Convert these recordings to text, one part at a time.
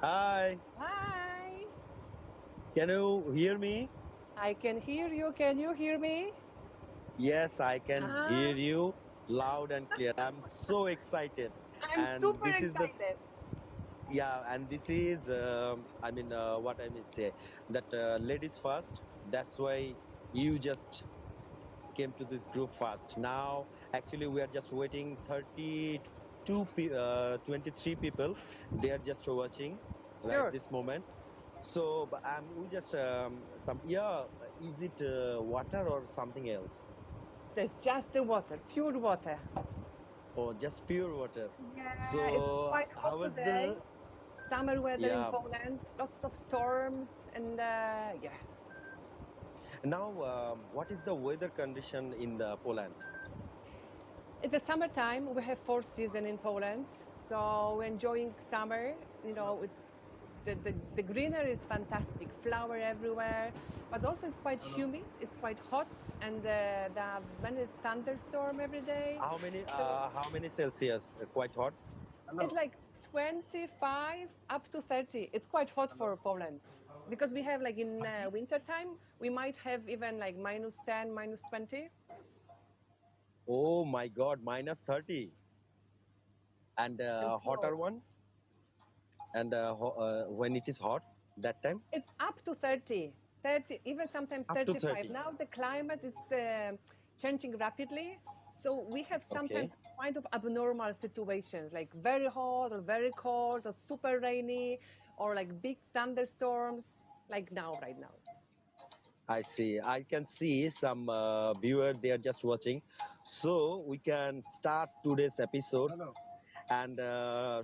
Hi, Hi, can you hear me? I can hear you. Can you hear me? Yes, I can hear Ah, you loud and clear. I'm so excited. I'm And super this is the, excited. yeah, and this is, what I mean say, that ladies first. That's why you just came to this group first. Now, actually, we are just waiting 23 people. They are just watching right Sure. this moment. So, but we just yeah. Is it water or something else, There's just the water, pure water. or just pure water? Yeah, it's So, quite hot how was today. the? Summer weather in Yeah. Poland, lots of storms, and yeah, Now, what is the weather condition in the Poland? it's the summertime. We have four season in Poland, so we're enjoying summer. It's the greenery is fantastic, flower everywhere, but also it's quite humid. It's quite hot, and there are many thunderstorm every day. So How many Celsius? Quite hot. it's like 25 up to 30. It's quite hot for Poland because we have like in 30? winter time we might have even like -10, -20. Oh my God, -30, and And hotter snow. one, and when it is hot, that time It's up to 30, 30, even sometimes up to 35. 30. Now the climate is changing rapidly. So we have Okay. sometimes kind of abnormal situations like very hot or very cold or super rainy or like big thunderstorms like now, right now. I see. I can see some viewer they are just watching, so we can start today's episode. And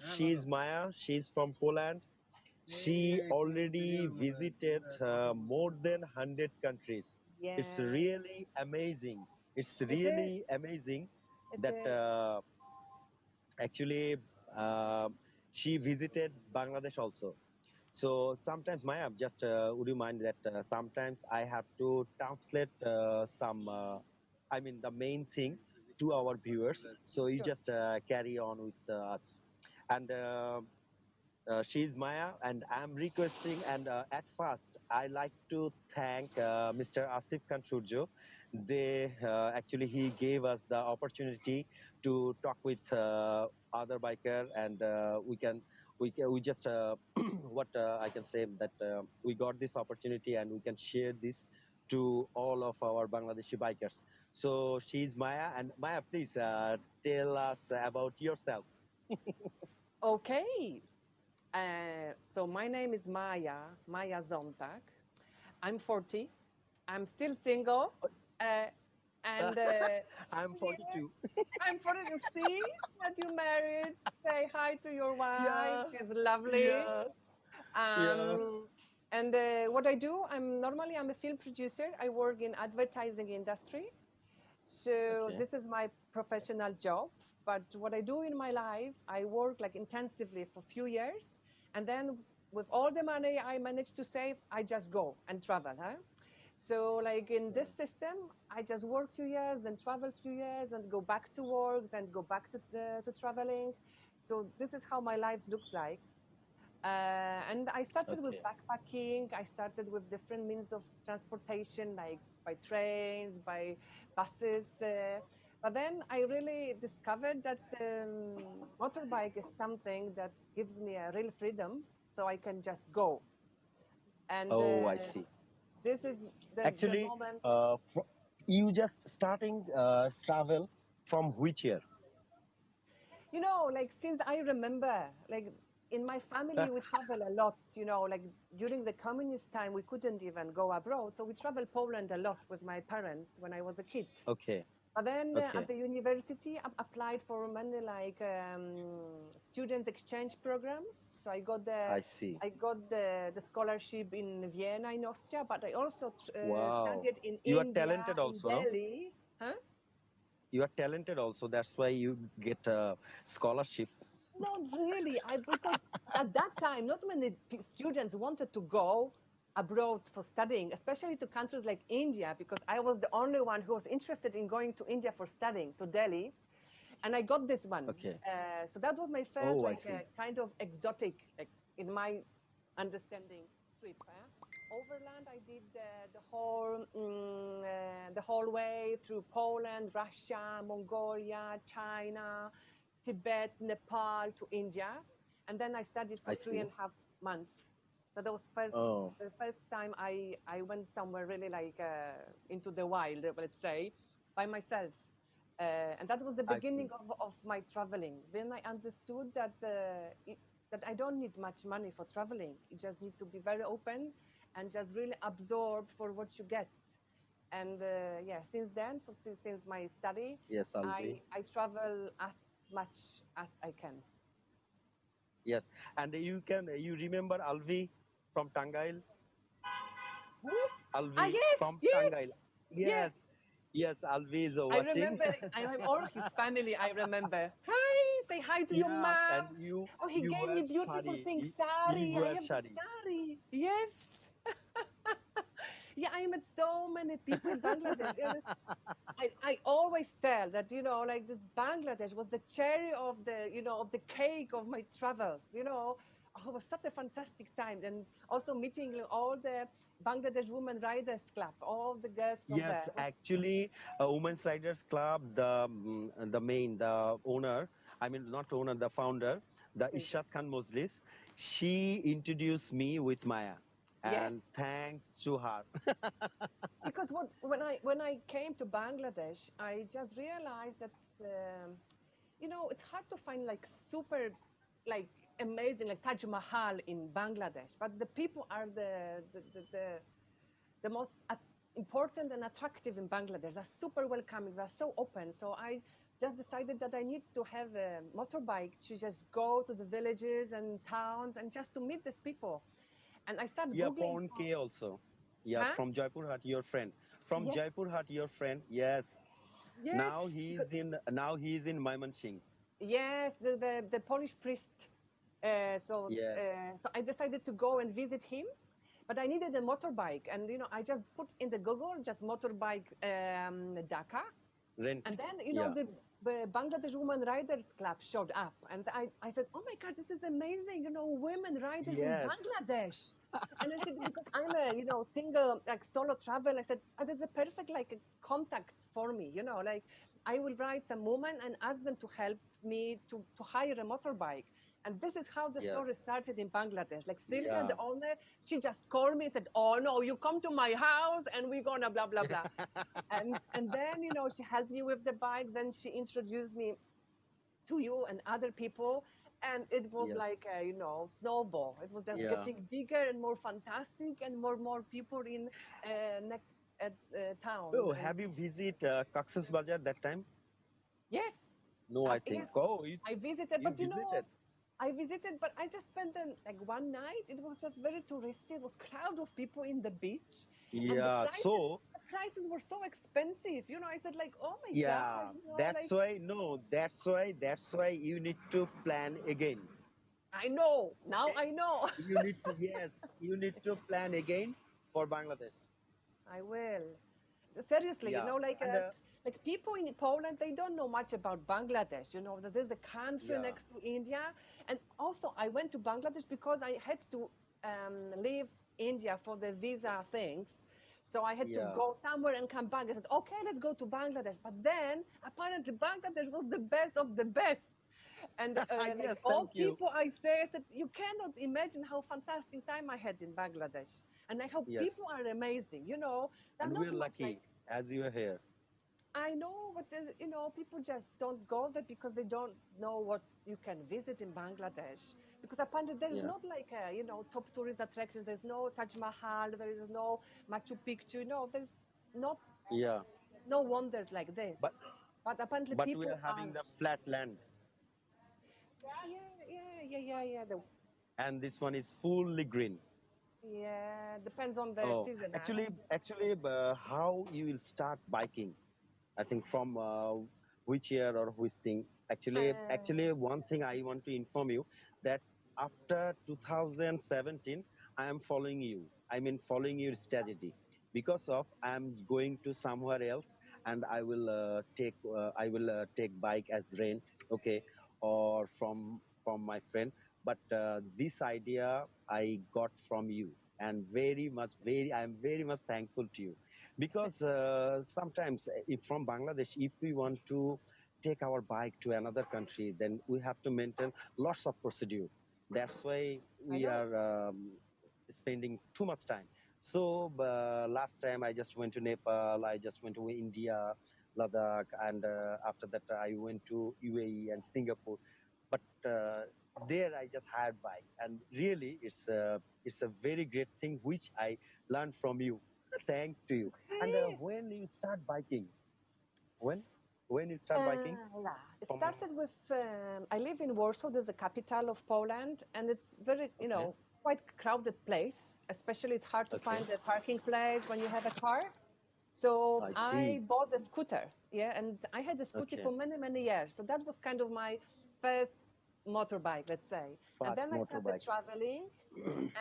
she's Maya. She's from Poland. She already visited more than 100 countries. It's Yeah, really amazing. It's it is. really amazing It that is. actually uh, she visited Bangladesh also. So sometimes, Maya, just would you mind that sometimes I have to translate some, I mean, the main thing to our viewers. So you Sure. just carry on with us. And she's Maya, and I'm requesting. And at first, I like to thank Mr. Asif Khan Surjo. They actually he gave us the opportunity to talk with other biker, and we just what I can say that we got this opportunity, and we can share this to all of our Bangladeshi bikers. So she's Maya, and Maya, please tell us about yourself. Okay. So my name is Maja Sontag. I'm 40. I'm still single. Uh, and I'm yeah, 42. I'm 40. You see that you married. Say hi to your wife. Yeah, She's lovely. yeah, yeah. Um, and what I do, I'm a film producer. I work in advertising industry. So Okay, this is my professional job. But what I do in my life, I work like intensively for a few years, and then with all the money I manage to save, I just go and travel. Huh? So like in this system, I just work few years, then travel few years, then go back to work, then go back to traveling. So this is how my life looks like. And I started with okay, backpacking. I started with different means of transportation, like by trains, by buses. But then I really discovered that motorbike is something that gives me a real freedom, so I can just go. And oh, I see. this is the Actually, moment. you just starting travel from which year? Like since I remember, like in my family, we travel a lot. Like during the communist time, we couldn't even go abroad. So we traveled Poland a lot with my parents when I was a kid. Okay, But then at okay, the university, I applied for many like students exchange programs. So I see. I got the scholarship in Vienna in Austria, but I also Wow, studied in you are India, talented in also, no? Delhi. Huh? You are talented also. That's why you get a scholarship. Not really. Because at that time, not many students wanted to go abroad for studying, especially to countries like India, because I was the only one who was interested in going to India for studying, to Delhi, and I got this one. Okay. So that was my first Oh, I like see. kind of exotic like in my understanding trip. Overland, I did the whole way through Poland, Russia, Mongolia, China, Tibet, Nepal to India, and then I studied for I three see. and a half months. So that was Oh, the first time I went somewhere really like into the wild, let's say, by myself. And that was the I beginning see. of my traveling. Then I understood that that I don't need much money for traveling. You just need to be very open and just really absorb for what you get. And yeah, since then, so since my study, Yes, Alvi. I travel as much as I can. Yes, and you remember Alvi from Tangail? Who? Ah, Alvi yes, from yes, Tangail. yes. Yes, yes, Alvi is I watching. remember. I have all his family. I remember. Hi, say hi to your Yes, mom. and Oh, he you gave wear me beautiful shari. pink You sari. I wear have the shari. sari. Yes. Yeah, I met so many people in Bangladesh. I always tell that, like this Bangladesh was the cherry of of the cake of my travels. Oh, it was such a fantastic time. And also meeting all the Bangladesh Women Riders Club, all the girls from Yes, there. actually, Women's Riders Club, the owner, I mean, not owner, the founder, the Ishat Khan Moslis, she introduced me with Maya. Yes, And thanks to her. because when I came to Bangladesh, I just realized that it's hard to find like super like amazing like Taj Mahal in Bangladesh, but the people are the most important and attractive in Bangladesh. They're super welcoming. They're so open. So I just decided that I need to have a motorbike to just go to the villages and towns and just to meet these people. And I started Yeah, Googling. Pawan K also. Yeah, Huh? from Jaipur Hat, your friend. From Yes, Jaipur Hat, your friend. Yes. yes. Because Now he is in Maimansingh. yes, the Polish priest. Yes. So I decided to go and visit him, but I needed a motorbike, and I just put in the Google just motorbike Dhaka, Rent. and then Yeah. the Bangladesh Women Riders Club showed up, and I said, oh my God, this is amazing, women riders in Yes. Bangladesh. And I said, because I'm a single like solo travel, I said, oh, that's a perfect like a contact for me, like I will write some women and ask them to help me to hire a motorbike. And this is how the Yeah. story started in Bangladesh. Like Sylvia, Yeah. the owner, she just called me and said, oh no, you come to my house and we're gonna blah blah blah. And then she helped me with the bike. Then she introduced me to you and other people, and it was Yes. like a snowball. It was just Yeah. getting bigger and more fantastic, and more people in next town. Oh, And have you visit Cox's Bazar that time? yes, No, I yes, think. Oh, I visited, you but visited. I visited, but I just spent like one night. It was just very touristy. It was crowd of people in the beach, and the Yeah. prices So, the prices were so expensive. I said like, oh my yeah, gosh, that's like why. No, that's why you need to plan again. I know now. Okay. I know. You need to, yes, you need to plan again for Bangladesh. I will. Seriously, Yeah. And like people in Poland, they don't know much about Bangladesh. That there's a country yeah. next to India, and also I went to Bangladesh because I had to leave India for the visa things. So I had to Yeah. go somewhere and come back. I said, okay, let's go to Bangladesh. But then apparently Bangladesh was the best of the best. And like Yes, all thank you. people I say, I said, you cannot imagine how fantastic time I had in Bangladesh. And I hope Yes. people are amazing. They're And not we're much like, lucky as you are here. I know, but people just don't go there because they don't know what you can visit in Bangladesh. Because apparently there is Yeah. not like a, top tourist attraction. There's no Taj Mahal. There is no Machu Picchu. There's not Yeah. no wonders like this. But But apparently we people are are, having the flat land, yeah. and this one is fully green. Yeah, depends on the Oh, season, huh? actually, how you will start biking? I think from which year or which thing. Actually, Uh, one thing I want to inform you that after 2017, I am following you. I mean, following your strategy because of I'm going to somewhere else and I will take bike as rent, okay, or from my friend. but this idea I got from you, and I'm very much thankful to you, because sometimes if from Bangladesh, if we want to take our bike to another country, then we have to maintain lots of procedure. That's why I we know. are spending too much time. So last time I just went to Nepal, I just went to India, Ladakh, and after that I went to UAE and Singapore. But there I just had bike, and really it's a very great thing which I learned from you. Thanks to you. And See? when you start biking, when when you start biking Yeah, it from started with I live in Warsaw, there's a capital of Poland, and it's very, okay, quite crowded place. Especially, it's hard to okay, find a parking place when you have a car. So I see. I bought a scooter, yeah, and I had a scooter Okay, for many, many years. So that was kind of my first motorbike, let's say. And fast then I started motorbikes. traveling,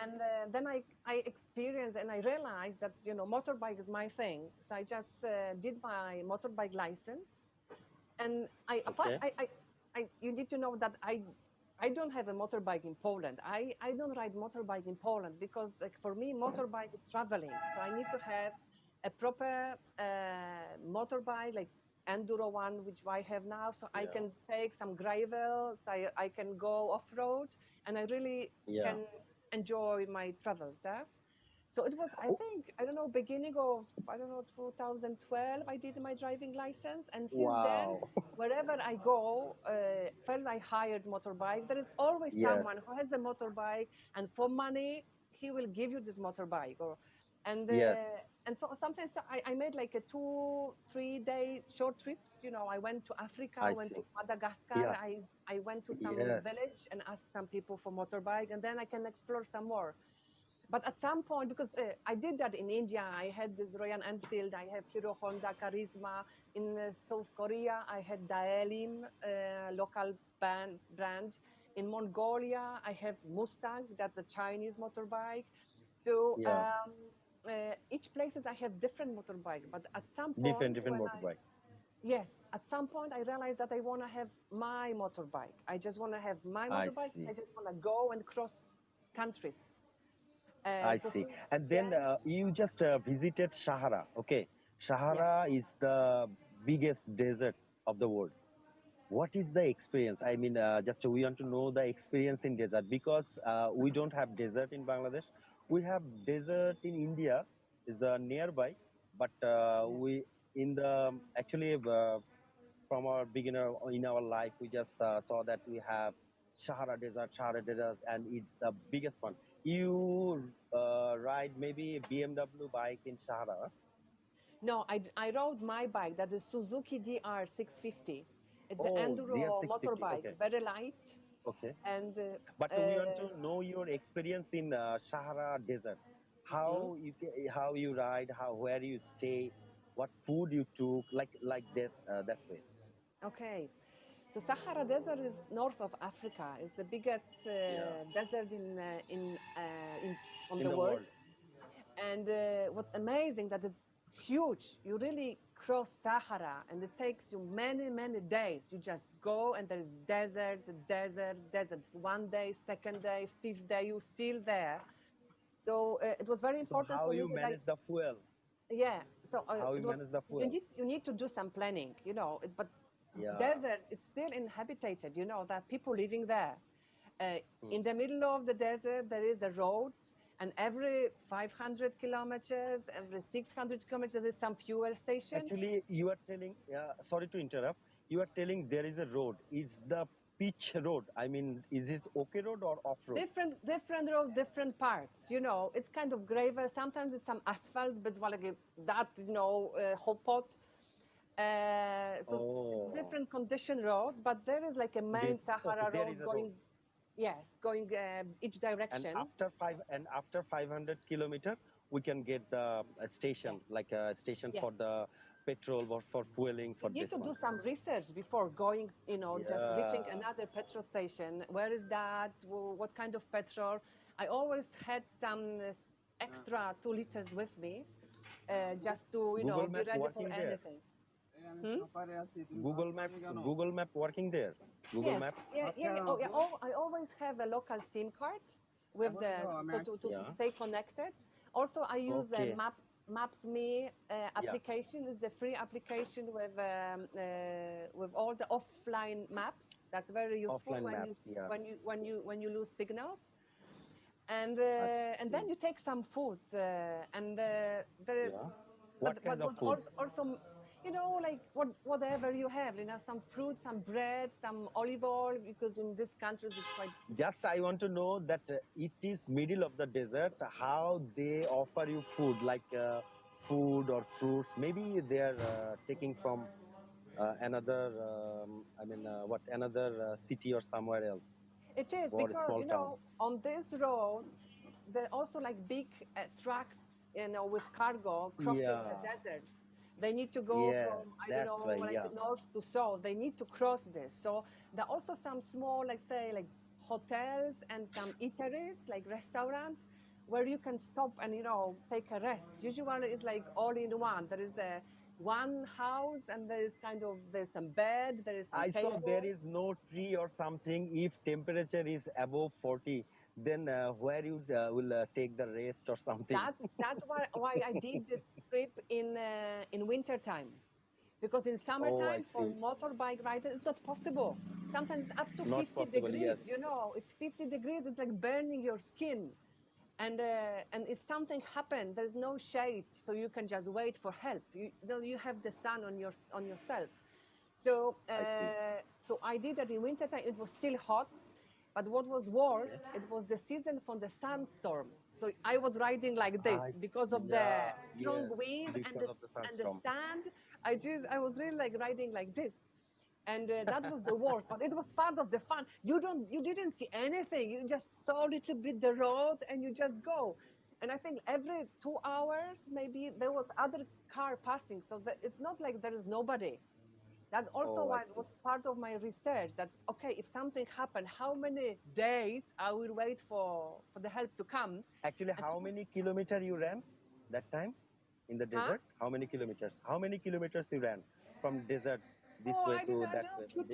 and then I experienced and I realized that motorbike is my thing. So I just did my motorbike license, and Okay, you need to know that I don't have a motorbike in Poland. I don't ride motorbike in Poland because, like, for me, motorbike is traveling. So I need to have a proper motorbike, like enduro one, which I have now, so I yeah, can take some gravel, so I can go off road, and I really yeah. can enjoy my travels. Yeah? So it was, I Oh, think, I don't know, beginning of, I don't know, 2012, I did my driving license. And since then, wow. wherever I go, first I hired motorbike. There is always someone Yes, who has a motorbike, and for money, he will give you this motorbike. And yes, so sometimes I made like a 2-3 day short trips. I went to Africa, I I went to see. Madagascar, Yeah, I went to some yes. village and asked some people for motorbike, and then I can explore some more. But at some point, because I did that in India, I had this Royal Enfield, I have Hero Honda Charisma. In South Korea, I had Daelim, local brand. In Mongolia, I have Mustang, that's a Chinese motorbike. So Yeah, each places I have different motorbike. But at some different point, different motorbike. yes, at some point I realized that I want to have my motorbike. I just want to have my I motorbike. see. I just want to go and cross countries. I So see. since And then then, you just visited Sahara. Okay, yeah, Sahara is the biggest desert of the world. What is the experience? I mean, just we want to know the experience in desert, because we don't have desert in Bangladesh. We have desert in India, is the nearby, but yeah. we in the actually from our beginner in our life, we just saw that we have Sahara Desert, and it's the biggest one. You ride maybe BMW bike in Sahara. No, I rode my bike. That is Suzuki DR 650. It's an Oh, enduro ZR650. motorbike, Okay, very light, okay. and But we want uh, to know your experience in Sahara Desert. mm, How you ride, how where you stay, what food you took, like that that way. okay. So Sahara Desert is north of Africa. It's the biggest Yeah. desert in on In the the world. world. And what's amazing that it's huge. You really cross Sahara, and it takes you many, many days. You just go, and there is desert, desert, desert. One day, second day, fifth day, you're still there. So it was very So important how for me you that I, manage the fuel? yeah. So How you it was, manage the you fuel? need to do some planning, but Yeah. desert, it's still inhabited. There are people living there. Uh, Hmm. in the middle of the desert, there is a road, and every 500 kilometers, every 600 kilometers, there is some fuel station. Actually, you are telling. Sorry to interrupt. You are telling there is a road. It's the pitch road. I mean, is it okay road or off road? Different road, different parts. It's kind of gravel. Sometimes it's some asphalt, but it's like that, hot pot. So it's Oh, different condition road, but there is like a main okay. Sahara There road is a road. going, yes, going each And direction. after 500 kilometer, we can get the a station, Yes, like a station for yes. the petrol or for fueling You for need this to one. do some research before going, just reaching Yeah. another petrol station. Where is that? What kind of petrol? I always had some extra 2 liters with me, just to, Google be Map ready for working there. anything. Hmm? Google Map working there. Google Yes, Map. yeah, yeah, yeah. Oh, yeah. Oh, I always have a local SIM card with the to Yeah. stay connected. Also, I use Okay. Maps Me Yeah. application. It's a free application with all the offline maps. That's very useful Offline maps. Yeah. when you lose signals. I And then see. you take some food and the Yeah. but What kind of was food? also like whatever you have, some fruit, some bread, some olive oil, because in these countries it's quite. Just I want to know that it is middle of the desert. How they offer you food, like food or fruits? Maybe they are taking from another. I mean, what another city or somewhere else It is or because small town. on this road there are also like big trucks, with cargo crossing the Yeah. desert. They need to go from, Yes, I don't that's why. know, like Yeah. north to south. They need to cross this. So there are also some small, like say, like hotels and some eateries, like restaurants, where you can stop and take a rest. Usually it's like all in one. There is a one house, and there's some bed, there is some I saw there table. is no tree or something. If temperature is above 40, then where you will take the rest or something. That's why I did this trip in winter time, because in Oh, I summertime for see. motorbike riders it's not possible. Sometimes it's up to Not 50 possible. degrees. Yes. It's 50 degrees. It's like burning your skin. And if something happened, there's no shade, so you can just wait for help. You have the sun on yourself. So I see. I did that in wintertime. It was still hot, but what was worse, it was the season for the sandstorm. So I was riding like I this because of the Yeah, strong yes, wind and because of the the sandstorm. sand. I was really like riding like this, and that was the worst. But it was part of the fun. You didn't see anything. You just saw a little bit the road, and you just go. And I think every 2 hours maybe there was other car passing, so that it's not like there is nobody. That's also Oh, I why it see. was part of my research, that okay, if something happened, how many days I will wait for the help to come. Actually, And how many kilometer you ran that time in the huh? desert? How many kilometers? How many kilometers you ran from desert this Oh, way to I that don't know, way? Maybe.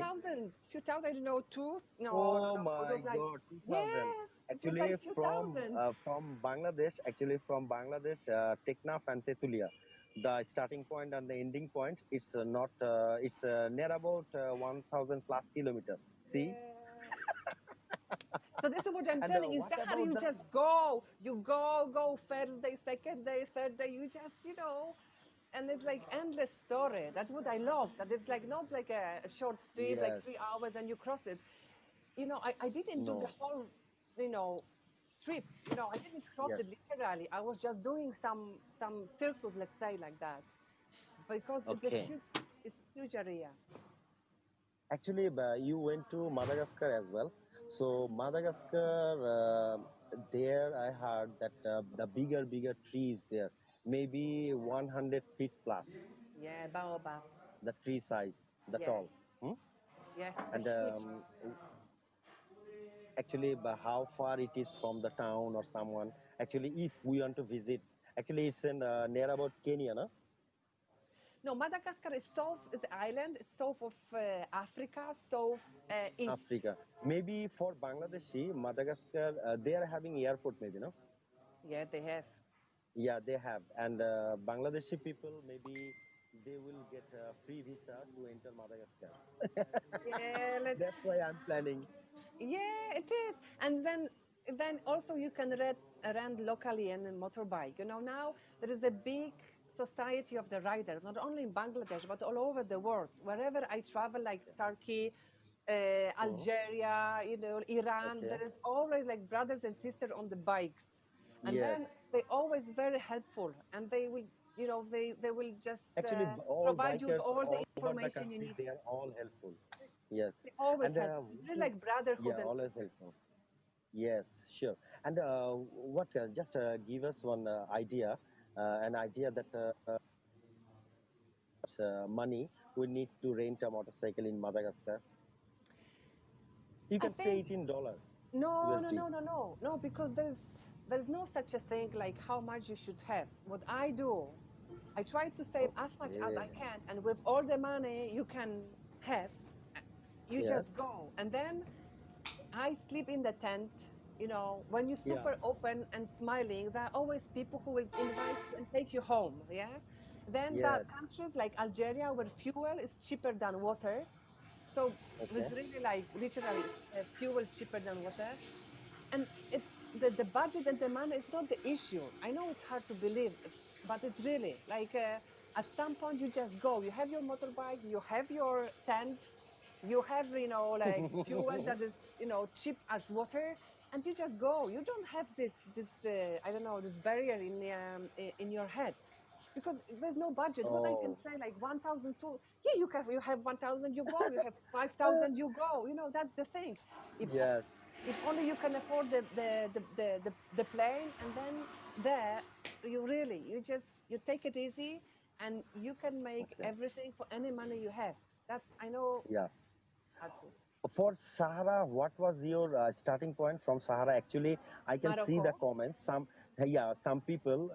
few thousand, I don't know, two. No, no, Oh no. It my was like, God, 2000. yes, it was Actually, like few thousand. From Bangladesh, Teknaf and Tetulia, the starting point and the ending point, it's not. It's near about 1,000 plus kilometer. See, Yeah. So this is what I'm and telling. In what Sahara, about you the? just go. You go first day, second day, third day. You just, and it's like endless story. That's what I love. That it's like not like a short trip, like Yes, 3 hours and you cross it. I didn't do the no, whole, trip. I didn't cross it yes, literally. I was just doing some circles, let's say like that, because okay. it's a huge area. Actually, you went to Madagascar as well. So Madagascar, there I heard that the bigger trees there, maybe 100 feet plus, Yeah, baobabs. the tree size, the Yes, tall. Hmm? yes, the And huge. actually, how far it is from the town or someone. Actually, if we want to visit, actually it's in near about Kenya, no? No, Madagascar is south, is the island, is south of Africa, south east. Africa. Maybe for Bangladeshi, Madagascar, they are having airport, maybe, no? Yeah, they have. Yeah, they have. And Bangladeshi people, maybe they will get a free visa to enter Madagascar. Yeah, let's. That's why I'm planning. Yeah, it is. And then also you can rent locally and a motorbike. Now there is a big society of the riders, not only in Bangladesh but all over the world. Wherever I travel, like Turkey, Mhm. Algeria, Iran, Okay. there is always like brothers and sisters on the bikes, and then Yes. they always very helpful, and they will, they will just Actually, all provide you with bikers all the all over the information you country, need. they are all helpful. Yes. They always And help. It's really like yeah, brotherhood and always sisterhood. helpful. Yes, sure. And what, just give us one idea, an idea that money we need to rent a motorcycle in Madagascar. You I can say think it in dollar no, no, USD. no, no, no, no, because there's no such a thing like how much you should have. What I do, I try to save as much as I Okay. can, and with all the money you can have, uh, you just Yes. go. And then I sleep in the tent. When you're Yeah. super open and smiling, there are always people who will invite you and take you home. Yeah. Then there are Yes. countries like Algeria where fuel is cheaper than water. So Okay. it's really like literally fuel is cheaper than water. And it's the budget and the money is not the issue. I know it's hard to believe, but it's really like at some point you just go. You have your motorbike, you have your tent, you have like fuel that is cheap as water, and you just go. You don't have this I don't know, this barrier in your head because there's no budget. What I can Oh, say, like 1,002, yeah, you have 1,000, you go. You have 5,000, you go. That's the thing. If yes. if only you can afford the plane, and then there you take it easy, and you can make Okay. everything for any money you have. That's, I know, Yeah. hard to. For Sahara, what was your starting point from Sahara? Actually, I can see the Morocco. comments. Yeah, some people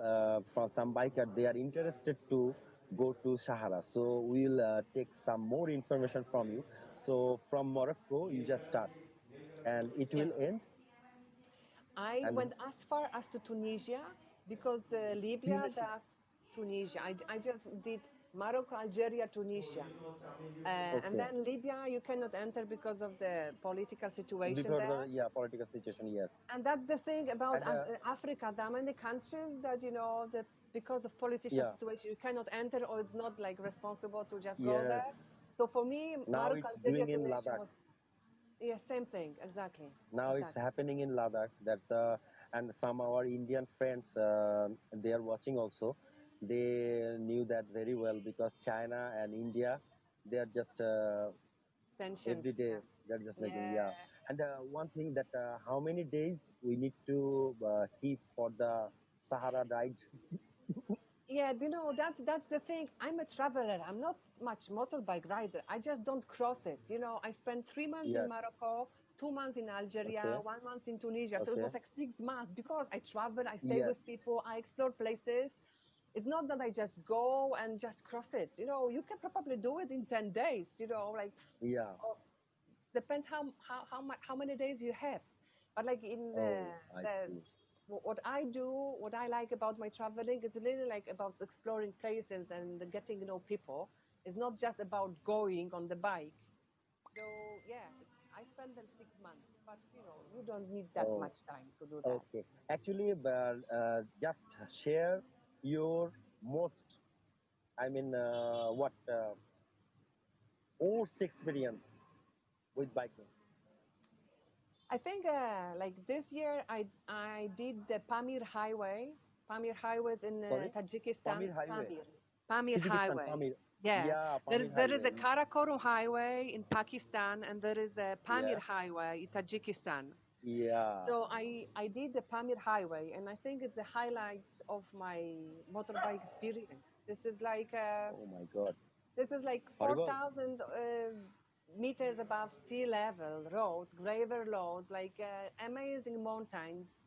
from some biker they are interested to go to Sahara. So we'll take some more information from you. So from Morocco, you just start, and it Yeah, will end. I And went as far as to Tunisia because Libya, Tunisia. that's Tunisia. I just did Morocco, Algeria, Tunisia. And Okay. then Libya, you cannot enter because of the political situation Before the there. yeah political situation, yes. And that's the thing about And Africa. There are many countries that that because of political yeah, situation you cannot enter, or it's not like responsible to just go there. yes. So for me, Now Morocco, it's Algeria, doing in Tunisia Ladakh. was, yeah, same thing, exactly, Now it's exactly. happening in Ladakh. That's the and some our Indian friends they are watching also. They knew that very well because China and India they are just Tensions, every day yeah, they're just making yeah. yeah. And one thing that how many days we need to keep for the Sahara ride? Yeah, that's the thing. I'm a traveler. I'm not much motorbike rider. I just don't cross it. I spent 3 months in Yes. Morocco, 2 months in Algeria, Okay. 1 month in Tunisia. So it Okay. was like 6 months because I travel, I stay with Yes. people, I explore places. It's not that I just go and just cross it. You can probably do it in 10 days, like Yeah. or depends how many days you have. But like in Oh, I see. what I do, what I like about my traveling, it's really like about exploring places and getting to know people. It's not just about going on the bike. So yeah, I spend them 6 months, but you don't need that Oh, much time to do that. okay. Actually, but just share your most, I mean, what worst experience with biking. I think like this year I did the Pamir Highway. Pamir Highway is in Sorry, Tajikistan. Pamir Highway, Pamir Tajikistan, Highway. Pamir. Yeah, Yeah, there Pamir is there is a Highway. Karakorum Highway in Pakistan, and there is a Pamir Yeah, Highway in Tajikistan. yeah. So I did the Pamir Highway, and I think it's the highlight of my motorbike experience. Oh my God, This is like horrible. 4,000 meters above sea level roads, gravel roads, like amazing mountains,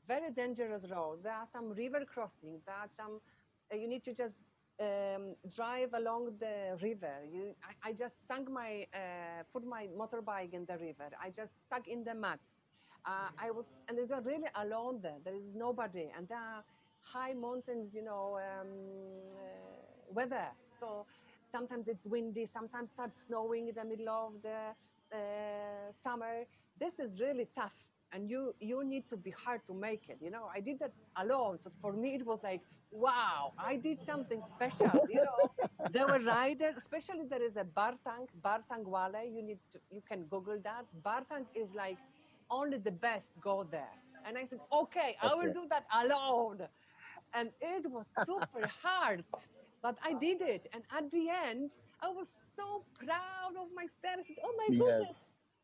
very dangerous roads. There are some river crossings. There are some, you need to just drive along the river. I just put my motorbike in the river. I just stuck in the mud. And it's really alone there. There is nobody. And there are high mountains, weather. So sometimes it's windy, sometimes starts snowing in the middle of the summer. This is really tough, and you need to be hard to make it. I did that alone, so for me it was like, wow, I did something special. There were riders, especially there is a Bartang Wale. You can Google that. Bartang is like only the best go there. And I said, okay, I will Okay. do that alone. And it was super hard, but I did it. And at the end, I was so proud of myself. I said, oh my Yes. goodness,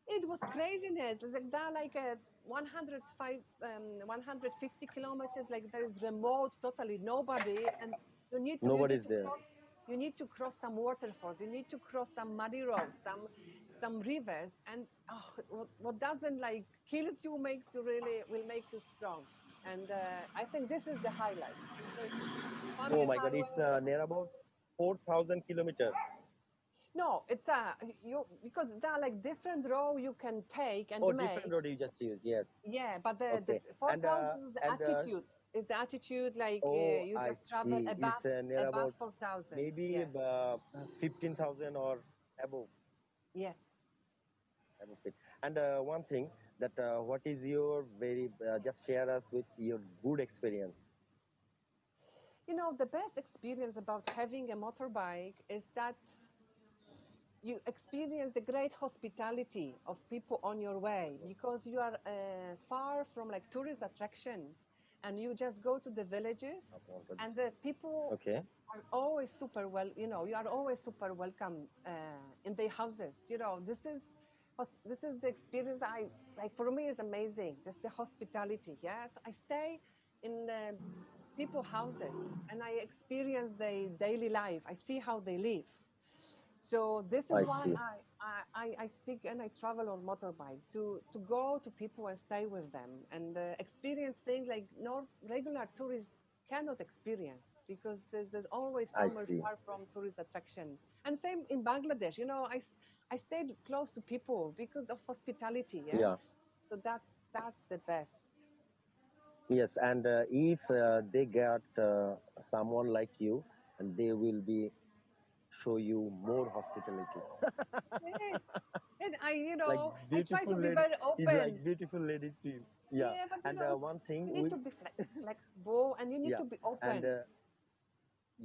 it was craziness. Like that, like a 150 kilometers, like there is remote, totally nobody, and you need to you need Nobody's to there. cross. You need to cross some waterfalls. You need to cross some muddy roads, some rivers, and what doesn't like kills you makes you really will make you strong. And I think this is the highlight because Oh family my God, it's highway. near about 4,000 kilometers No, it's you because there are like different row you can take and or different make. road you just use. Yes. Yeah, but the Okay. And 4,000 is the and attitude. Is the attitude like oh, you I just travel see. It's near above about 4,000. maybe Yeah. 15,000 or above. Yes. Above it. And one thing that what is your very just share us with your good experience. You know, the best experience about having a motorbike is that you experience the great hospitality of people on your way because you are far from like tourist attraction and you just go to the villages and the people Okay. are always super well, you know, you are always super welcome in their houses. You know, this is the experience I like. For me is amazing, just the hospitality. Yeah, so I stay in people houses and I experience their daily life. I see how they live. So this is I why see. I stick and I travel on motorbike to go to people and stay with them and experience things like no regular tourists cannot experience because there's always I somewhere see. far from tourist attraction. And same in Bangladesh, you know, I stayed close to people because of hospitality. Yeah, Yeah. so that's the best. Yes. And if they get someone like you, and they will be show you more hospitality. Yes, and I Like I try beautiful to be lady very is like open. beautiful lady to you. Yeah. Yeah, but And one thing you need we to be flexible and you need yeah. to be And open.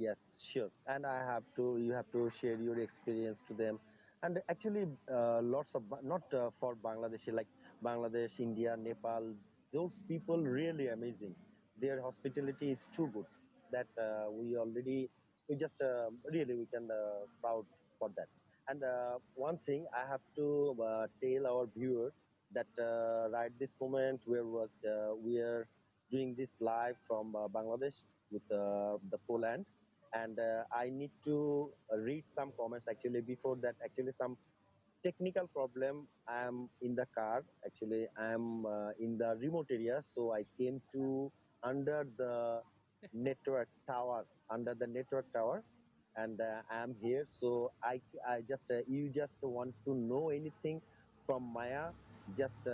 yes, sure. And I have to, you have to share your experience to them. And actually, lots of, not for Bangladeshi, like Bangladesh, India, Nepal, those people really amazing. Their hospitality is too good that we just really, we can proud for that. And one thing I have to tell our viewer that right this moment we are doing this live from Bangladesh with the Poland, and I need to read some comments actually. Before that, actually some technical problem. I am in the car, actually I am in the remote area, so I came to under the network tower, under the network tower, and I am here. So I just you just want to know anything from Maya, just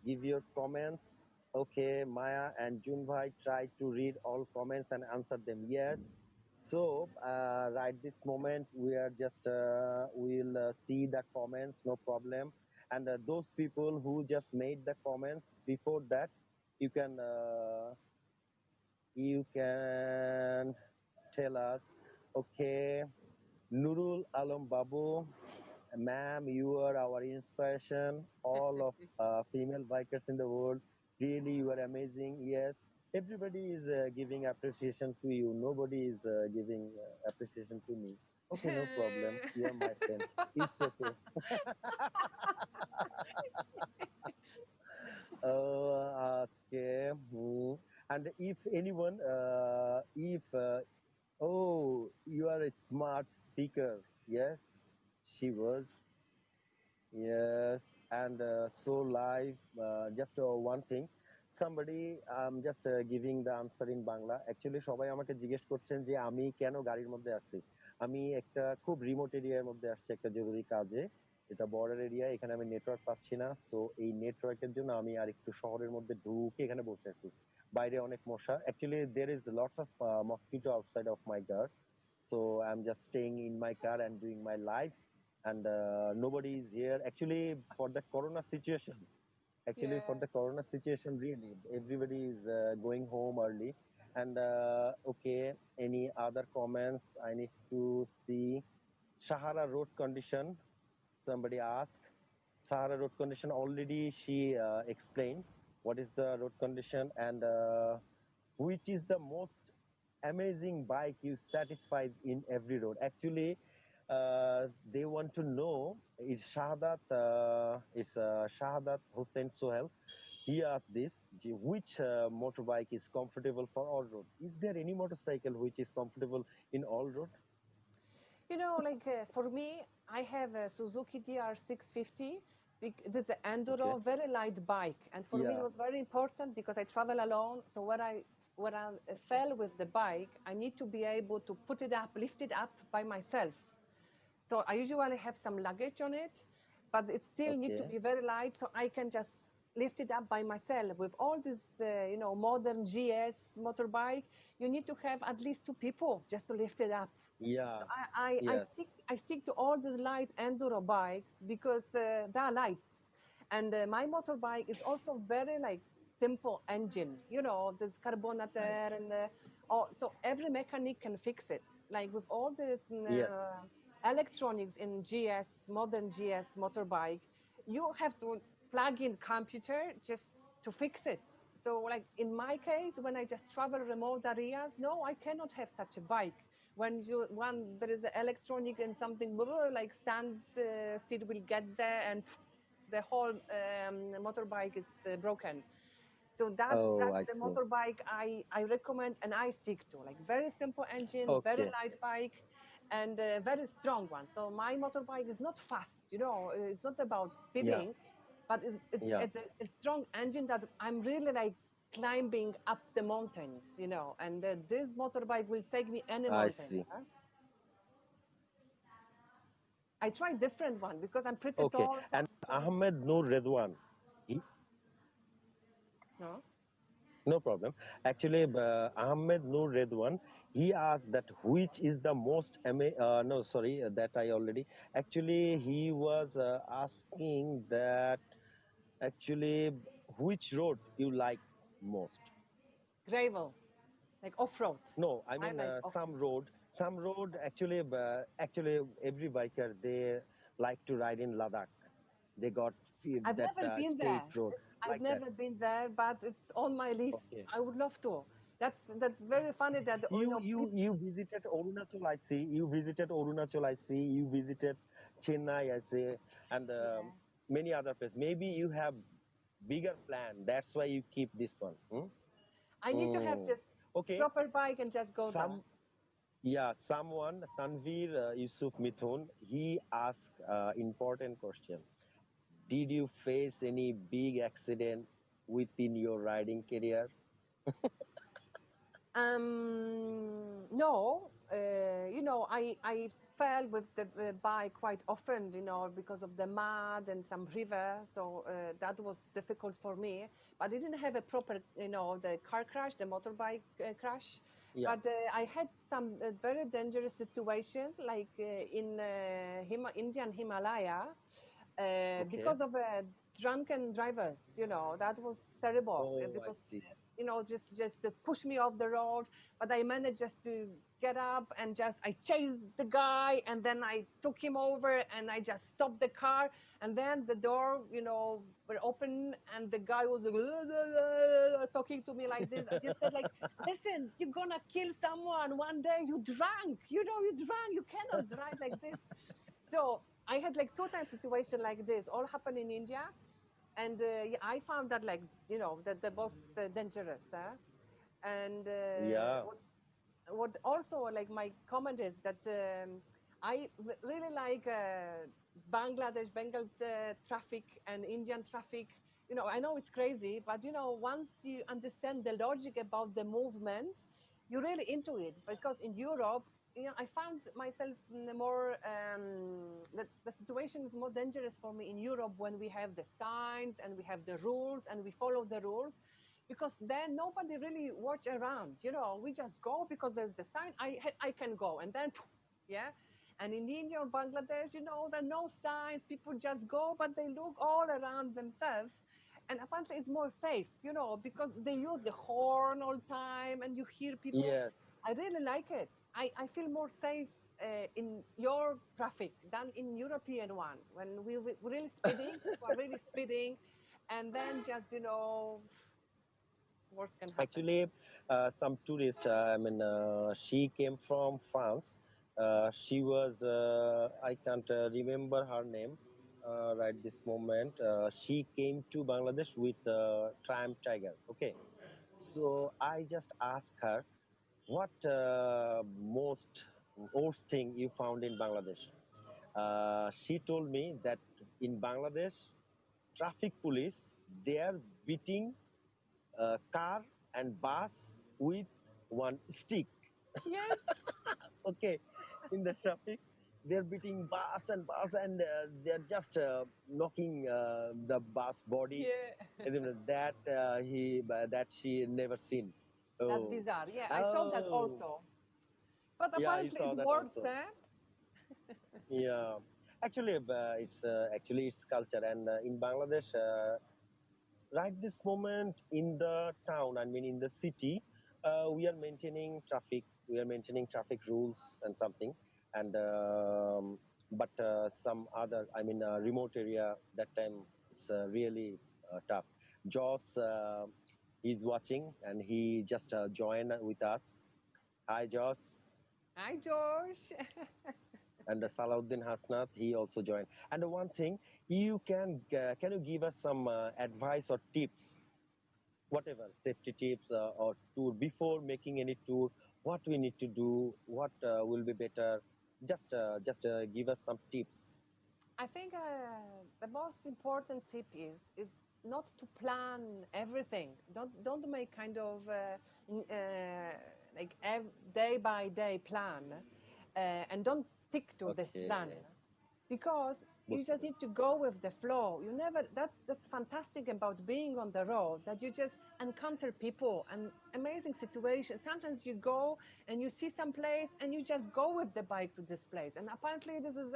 give your comments. Okay, Maya and Junbhai try to read all comments and answer them. Yes. So right this moment we are just we'll see the comments, no problem. And those people who just made the comments before that, you can you can tell us. Okay, Nurul Alam Babu, ma'am, you are our inspiration. All of female bikers in the world, really, you are amazing. Yes, everybody is giving appreciation to you. Nobody is giving appreciation to me. Okay, no problem. You are my friend. It's okay. Okay. And if anyone, if oh, you are a smart speaker. Yes, she was. Yes, and so live, just one thing. Somebody, just giving the answer in Bangla. Actually, সবাই আমাকে জিজ্ঞেস করছেন যে আমি কেন গাড়ির মধ্যে আছি। আমি একটা খুব রিমোট এরিয়ার মধ্যে আসছি একটা জরুরি কাজে। এটা বর্ডার এরিয়া, এখানে আমি নেটওয়ার্ক পাচ্ছি না। সো এই নেটওয়ার্কের জন্য আমি আর একটু শহরের মধ্যে ঢুকে এখানে বসে আছি। বাইরে অনেক মশা। Actually, there is lots of mosquito outside of my car. So I'm just staying in my car and doing my life, and nobody is here actually for the corona situation. Actually, for Yeah. the corona situation, really everybody is going home early. And okay, any other comments I need to see? Sahara road condition, somebody asked. Sahara road condition, already she explained what is the road condition, and which is the most amazing bike you satisfied in every road. Actually, they want to know is Shahadat Hussein Sohel. He asked this: which motorbike is comfortable for all road? Is there any motorcycle which is comfortable in all road? You know, like for me, I have a Suzuki DR 650 This is an Okay. enduro, very light bike, and for me it Yeah. was very important because I travel alone. So when I fell with the bike, I need to be able to put it up, lift it up by myself. So I usually have some luggage on it, but it still need to Okay. be very light so I can just lift it up by myself. With all this, modern GS motorbike, you need to have at least two people just to lift it up. So Yeah. I stick Yes. I stick to all these light enduro bikes because they are light, and my motorbike is also very like simple engine. There's I carbonator see. and so every mechanic can fix it. Like with all this Yes. electronics in GS, modern GS motorbike, you have to plug in computer just to fix it. So like in my case, when I just travel remote areas, no, I cannot have such a bike. When there is an electronic and something like sand seed will get there and the whole motorbike is broken. So that's Oh, that's I the see. motorbike I recommend and I stick to. Like very simple engine, very Okay. light bike, and a very strong one. So my motorbike is not fast. It's not about Yeah. speeding, but Yeah. it's a strong engine that I'm really like climbing up the mountains. And this motorbike will take me any I mountain. see. Huh? I try different one because I'm pretty Okay. tall. So, And so Ahmed Noor Redwan, he, no. no problem. Actually, Ahmed Noor Redwan, he asked that which is the most no, sorry, that I already. Actually, he was asking that actually which road you like most. Gravel, like off road. No, I I mean like off road. some road actually, actually every biker they like to ride in Ladakh. They got I've that never been state there. road I've like that. never been there, but it's on my list. Okay. I would love to. That's very funny that You visited Arunachal, I see. You visited Arunachal, I see. You visited Chennai, I see, and yeah. many other places. Maybe you have bigger plan. That's why you keep this one. Hmm? I need to have Mm. just Okay. proper bike and just go there. Some Yeah, someone Tanvir Yusuf Mithun. He asked important question. Did you face any big accident within your riding career? No, I fell with the bike quite often, because of the mud and some river. So that was difficult for me. But I didn't have a proper, the car crash, the motorbike crash. Yeah. But I had some very dangerous situation, like in Indian Himalaya, Okay. because of drunken drivers. That was terrible Oh, I because see. just push me off the road. But I managed just to get up and just I chased the guy, and then I took him over and I just stopped the car, and then the door were open and the guy was talking to me like this. I just said like, listen, you're gonna kill someone one day. You cannot drive like this. So I had like two times situation like this, all happened in India, and yeah, I found that like that the most dangerous. And Yeah. what also like my comment is that I really like Bangladesh, Bengal traffic and Indian traffic. I know it's crazy, but once you understand the logic about the movement, you're really into it. Because in Europe, I found myself more that the situation is more dangerous for me in Europe when we have the signs and we have the rules and we follow the rules, because then nobody really watch around. We just go because there's the sign. I can go, and then yeah. And in India or Bangladesh, there are no signs. People just go, but they look all around themselves. And apparently, it's more safe, because they use the horn all time, and you hear people. Yes. I really like it. I feel more safe in your traffic than in European one. When we really speeding, people are really speeding, and then just worse can happen. Actually, some tourist, I mean, she came from France. She was, I can't remember her name right this moment. She came to Bangladesh with Triumph Tiger. Okay. So I just asked her, what most worst thing you found in Bangladesh? She told me that in Bangladesh, traffic police, they are beating car and bus with one stick. Yes. Okay, in the traffic, they're beating bus and they're just knocking the bus body. Yeah. And then that she never seen. That's Oh, bizarre. Yeah, I saw that oh, also. But yeah, you apparently it saw that works, also. eh? Yeah, actually it's culture, and in Bangladesh, right this moment in the town, I mean in the city, we are maintaining traffic. We are maintaining traffic rules and something, and but some other, I mean, remote area that time it's really tough. Joss is watching, and he just joined with us. Hi, Joss. Hi, George. And Salahuddin Hasnath, he also joined. And one thing, can you give us some advice or tips, whatever safety tips or tour before making any tour? What we need to do? What will be better? Just give us some tips. I think the most important tip is not to plan everything. Don't make kind of like day by day plan, and don't stick to this plan Okay, because you বুঝতে just need পেরেছি. to go with the flow. You never. That's fantastic about being on the road, that you just encounter people and amazing situations. Sometimes you go and you see some place and you just go with the bike to this place, and apparently this is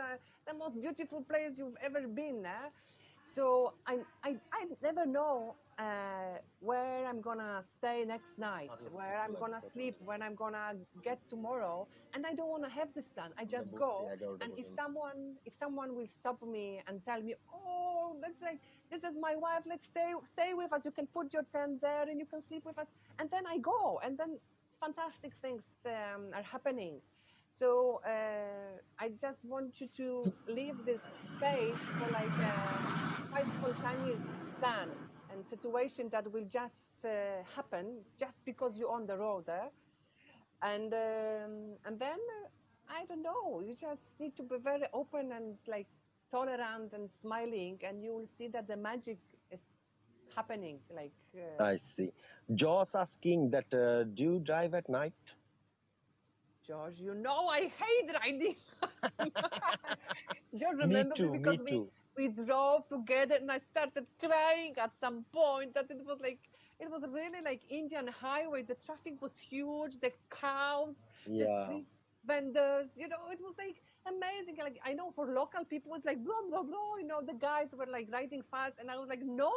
the most beautiful place you've ever been. So I never know where I'm gonna stay next night, where I'm gonna sleep, when I'm gonna get tomorrow, and I don't want to have this plan. I আমরা just বলছি go, 11টা and পর্যন্ত if someone will stop me and tell me, oh, that's like this is my wife, let's stay with us. You can put your tent there and you can sleep with us, and then I go, and then fantastic things are happening. So I just want you to leave this space for like quite spontaneous plans and situations that will just happen just because you're on the road there. And then I don't know, you just need to be very open and like tolerant and smiling, and you will see that the magic is happening. Like I see. Joss asking that do you drive at night? George, you know I hate riding. Just Me remember me too, me because too. we drove together and I started crying at some point that it was like it was really like Indian highway. The traffic was huge, the cows, the Yeah, street vendors, it was like amazing. Like I know for local people it's like blah blah blah, the guys were like riding fast and I was like, no,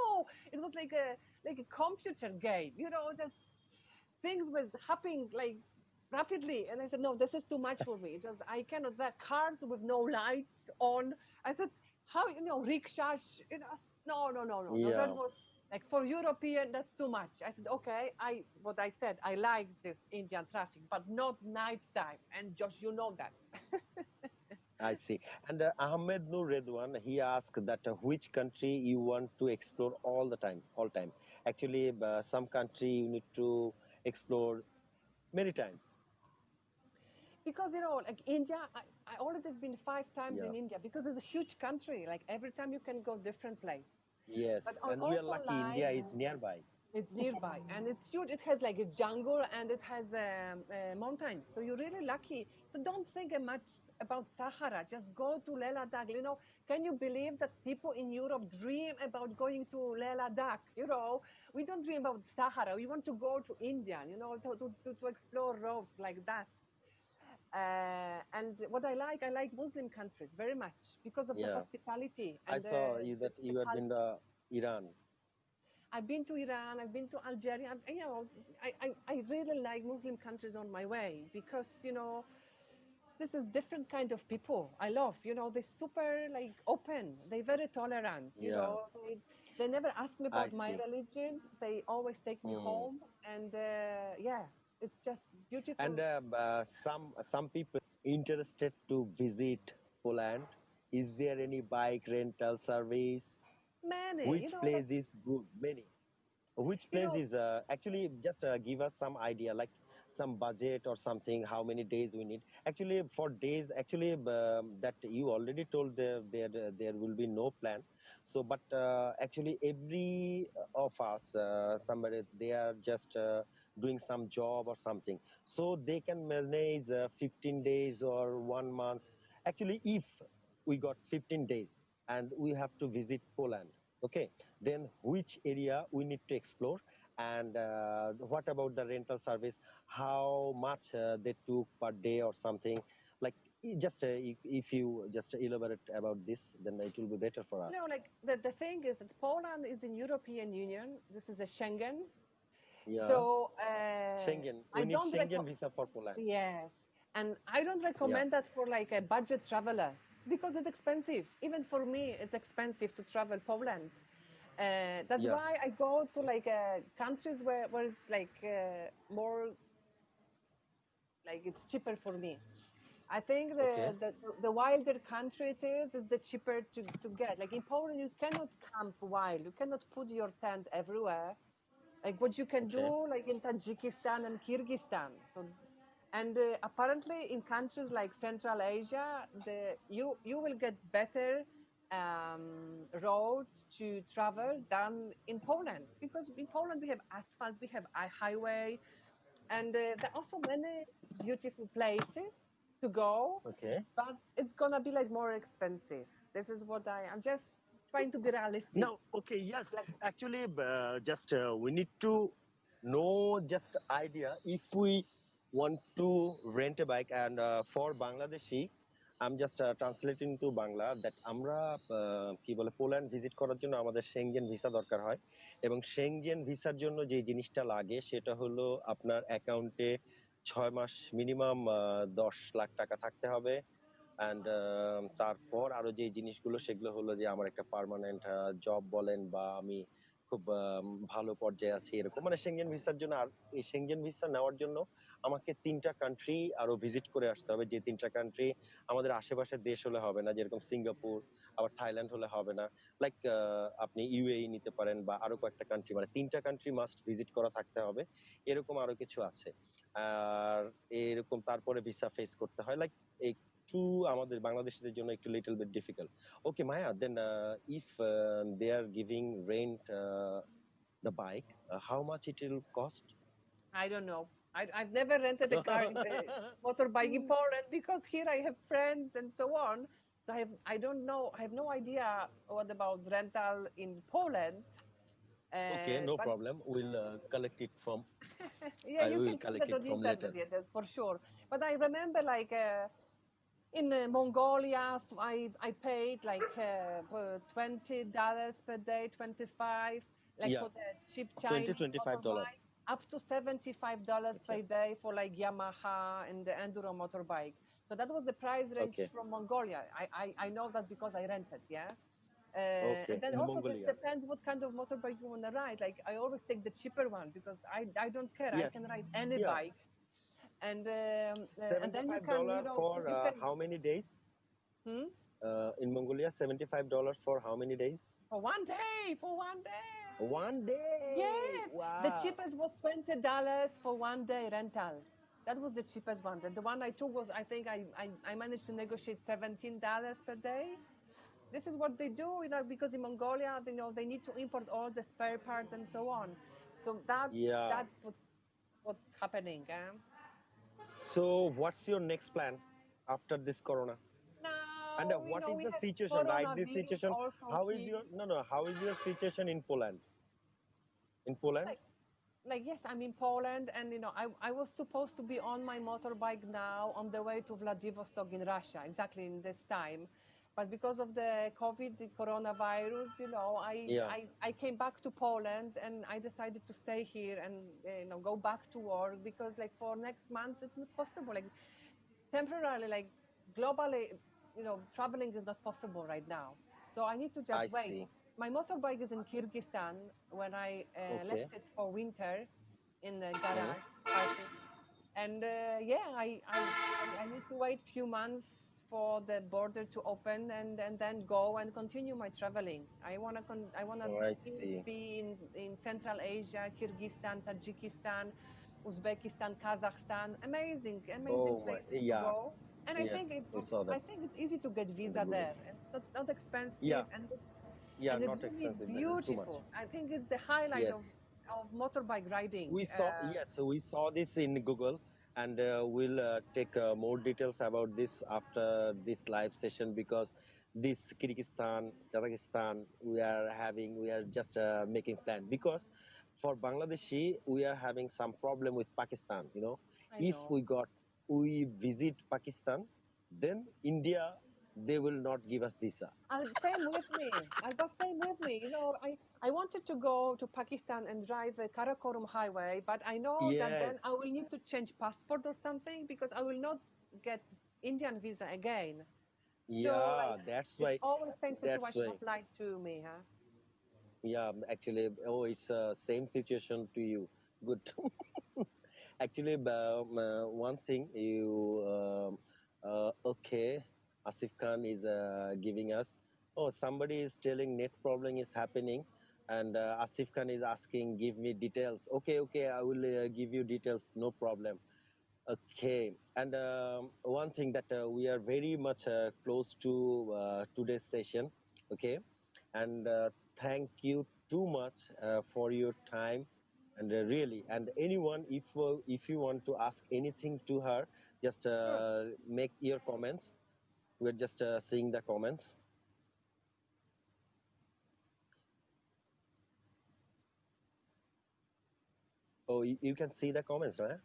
it was like a computer game, just things were happening like rapidly, and I said, no, this is too much for me. Just I cannot. There are cars with no lights on. I said, how, rickshaws, no, no, no, no, no, that yeah. was like for European, that's too much. I said, okay, what I said, I like this Indian traffic, but not nighttime. And Josh, you know that. I see. And Ahmed Nur Redwan, he asked that which country you want to explore all time. Actually, some country you need to explore many times. Because like India, I already have been 5 times Yeah. in India because it's a huge country. Like every time you can go different place. But Yes. I And we are also lucky India like is nearby. it's nearby and it's huge. It has like a jungle and it has mountains. So you're really lucky. So don't think much about Sahara. Just go to Leh Ladakh. Can you believe that people in Europe dream about going to Leh Ladakh? We don't dream about Sahara. We want to go to India, to explore roads like that. And what I like Muslim countries very much because of the Yeah. hospitality I and saw you the, that the you had been culture. to Iran. I've been to Iran, I've been to Algeria. I really like Muslim countries on my way because, this is different kind of people I love. They're super like open. They're very tolerant. Yeah. They never ask me I about my see. religion. They always take me Hmm. home. And yeah, it's just beautiful. And some people interested to visit Poland. Is there any bike rental service? Many, Which like, place is good? Many. Which you place know, is actually just give us some idea, like some budget or something, how many days we need. Actually, for days, actually, that you already told there will be no plan. So, but actually, every of us, somebody, they are just doing some job or something, so they can manage 15 days or 1 month. Actually, if we got 15 days and we have to visit Poland, okay, then which area we need to explore, and what about the rental service, how much they took per day or something, like just if you just elaborate about this, then it will be better for us. Like the thing is that Poland is in European Union. This is a Schengen. Yeah, So Schengen, I we need don't Schengen visa for Poland. yes, and I don't Yeah. recommend that for like a budget travelers because it's expensive. Even for me, it's expensive to travel Poland. That's Yeah. why I go to like countries where it's like more like it's cheaper for me. I think Okay. the wilder country it is the cheaper to get. Like in Poland, you cannot camp wild. You cannot put your tent everywhere. Like what you can Okay. do, like in Tajikistan and Kyrgyzstan. So, and apparently in countries like Central Asia, you will get better roads to travel than in Poland because in Poland we have asphalt, we have a highway, and there are also many beautiful places to go, Okay. but it's gonna be like more expensive. This is what I'm just trying to be realistic. Now, okay, yes, Like actually, just we need to know just idea if we want to rent a bike, and for Bangladeshi, I'm just translating to Bangla that আমরা কি বলে Poland visit করার জন্য আমাদের Shenzhen visa দরকার হয়, এবং Shenzhen ভিসার জন্য যে জিনিসটা লাগে সেটা হলো আপনার অ্যাকাউন্টে 6 মাস মিনিমাম 10 লাখ টাকা থাকতে হবে। অ্যান্ড তারপর আরো যে জিনিসগুলো সেগুলো হলো যে আমার একটা পার্মানেন্ট জব বলেন, বা আমি খুব ভালো পর্যায়ে আছি এরকম, মানে সেনজেন ভিসার জন্য। আর এই সেনজেন ভিসা নেওয়ার জন্য আমাকে 3টা কান্ট্রি আরো ভিজিট করে আসতে হবে, যে 3টা কান্ট্রি আমাদের আশেপাশের দেশ হলে হবে না, যেরকম সিঙ্গাপুর, আবার থাইল্যান্ড হলে হবে না। লাইক আপনি ইউএই নিতে পারেন, বা আরো কয়েকটা কান্ট্রি, মানে 3টা কান্ট্রি মাস্ট ভিজিট করা থাকতে হবে। এরকম আরো কিছু আছে। আর এরকম তারপরে ভিসা ফেস করতে হয়, লাইক একটু আমাদের বাংলাদেশিদের জন্য একটু little bit difficult. Okay Maya, then if they are giving rent the bike, how much it will cost? I don't know. I've never rented a car, motorbike in Poland because here I have friends and so on. So I don't know. I have no idea what about rental in Poland. Okay, no But problem. We'll collect it from. yeah, I you will can find collect that it on the from internet. later. Yeah, that's for sure. But I remember like in Mongolia, I paid like $20 per day, 25, like Yeah, for the cheap 20 Chinese $25. motorbike, up to $75 Okay. per day for like Yamaha and the Enduro motorbike. So that was the price range Okay. from Mongolia. I know that because I rented, yeah. And Okay. then In also this Mongolia. depends what kind of motorbike you want to ride. Like I always take the cheaper one because I don't care. I Yes. can ride any Yeah. bike, and then you can $75 for you can how many days? hmm? In Mongolia, $75 for how many days? For 1 day, for 1 day. 1 day. Yes, the Wow. cheapest was $20 for 1 day rental. That was the cheapest one. The one I took was, I think I managed to negotiate $17 per day. This is what they do, because in Mongolia, they need to import all the spare parts and so on. So Yeah. that's what's happening. Eh? So, what's your next plan after this Corona? And Now, what is we the have situation right this coronavirus situation? also How is here. your no no how is your situation in Poland? Like, like yes, I'm in Poland, and I was supposed to be on my motorbike now on the way to Vladivostok in Russia, exactly in this time. But because of the COVID, the coronavirus, Yeah. I came back to Poland and I decided to stay here and go back to work because like for next month it's not possible. Like temporarily, like globally, traveling is not possible right now. So I need to I just wait. see. My motorbike is in Kyrgyzstan when I Okay. left it for winter in the Mhm. garage parking. And yeah, I need to wait few months for the border to open and then go and continue my traveling. I wanna Oh, I still see. be in Central Asia, Kyrgyzstan, Tajikistan, Uzbekistan, Kazakhstan, amazing Oh my, places to yeah, go. And yes, we saw that I think it's easy to get in the visa Google. there, and it's not Yeah, expensive, yeah, and it's not really expensive, too much. beautiful. I think it's the highlight Yes. of motorbike riding. We saw, yes, we saw this in Google, and we'll take more details about this after this live session, because this Kyrgyzstan, Tajikistan, we are just making plan, because for Bangladeshi, we are having some problem with Pakistan. I If know. we visit Pakistan, then India, they will not give us visa. Same with me. That's same with me. I wanted to go to Pakistan and drive a Karakorum highway, but I know that then I Yes, will need to change passport or something because I will not get Indian visa again. So like yeah, that's it's why. always same That's situation why. applied to me, huh? Yeah, actually, oh, it's same situation to you. Good. Actually, one thing okay, Asif Khan is giving us. Oh, somebody is telling net problem is happening, and Asif Khan is asking, give me details. Okay, okay, I will give you details. No problem. Okay, and one thing that we are very much close to today's session. Okay, and thank you too much for your time, and really, and anyone, if you want to ask anything to her, just Sure. make your comments. We're just seeing the comments. Oh, you can see the comments, right?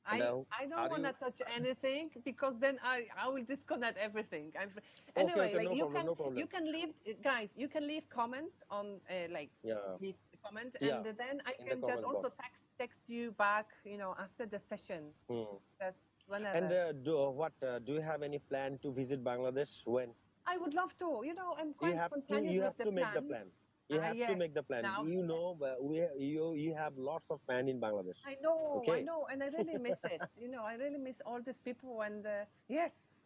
And I don't are want to you touch anything because then I will disconnect everything. okay? Anyway, Okay, like no problem, no problem. you can leave guys, you can leave comments on like Yeah, leave the comments, yeah, and then I in the can just comments also box. text you back, after the session, Hmm. just And whenever. do you have any plan to visit Bangladesh? When? I would love to. I'm quite spontaneous You with have the to make the plan. plan. You have to make the Yes, plan. now You have lots of fan in Bangladesh. I Okay. know, and I really miss it. I really miss all these people, and yes,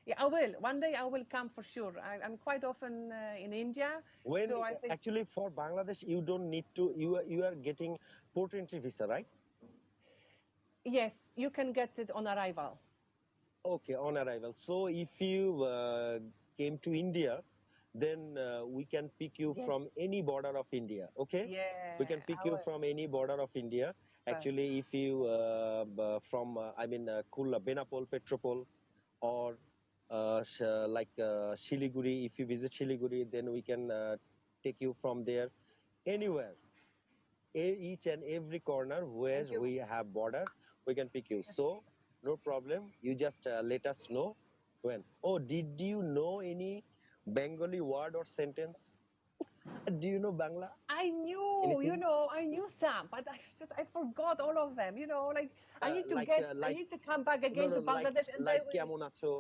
yeah, I will. One day I will come for sure. I'm quite often in India, When so I think actually for Bangladesh, you don't need to. You are getting port entry visa, right? yes, you can get it on arrival. Okay, on arrival. So if you came to India, then we can pick you Yes, from any border of India. Okay, we can yeah, pick I you will. from any border of India. Perfect. Actually, if you from I mean Kulla, Benapol, Petropol, or Shiliguri. If you visit Shiliguri, then we can take you from there anywhere, each and every corner where Thank you. we have border, we can pick you. So no problem. You just let us know when. Oh, did you know any Bengali word or sentence? Do you know Bangla? Anything? I knew some, but I forgot all of them. Like I Like need to come back no again no to Bangladesh, and they like will. কেমন আছো,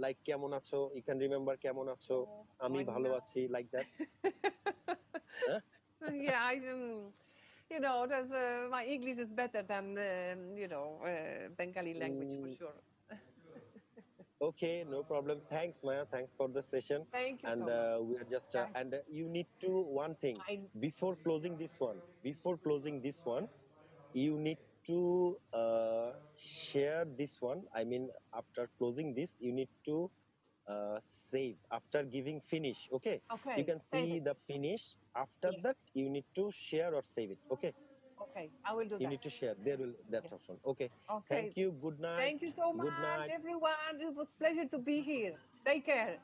like কেমন আছো, you can remember কেমন আছো, Oh, আমি I ভালো know. আছি, like that. Huh? Yeah, my English is better than Bengali language for Mm, sure. okay, no problem. Thanks, Maya. Thanks for the session. Thank you And so much, we are just guys. and you need to one thing I before closing this one. Before closing this one, you need to share this one. I mean, after closing this, you need to save after giving finish. Okay, you okay. can Save it. see the finish. After Yeah. that, you need to share or save it. Okay, Okay. I will do you that. need to share. There will that Yeah. option. Okay, thank Okay. you. Good night. Thank you so Good much, night. everyone. It was pleasure to be here. Take care.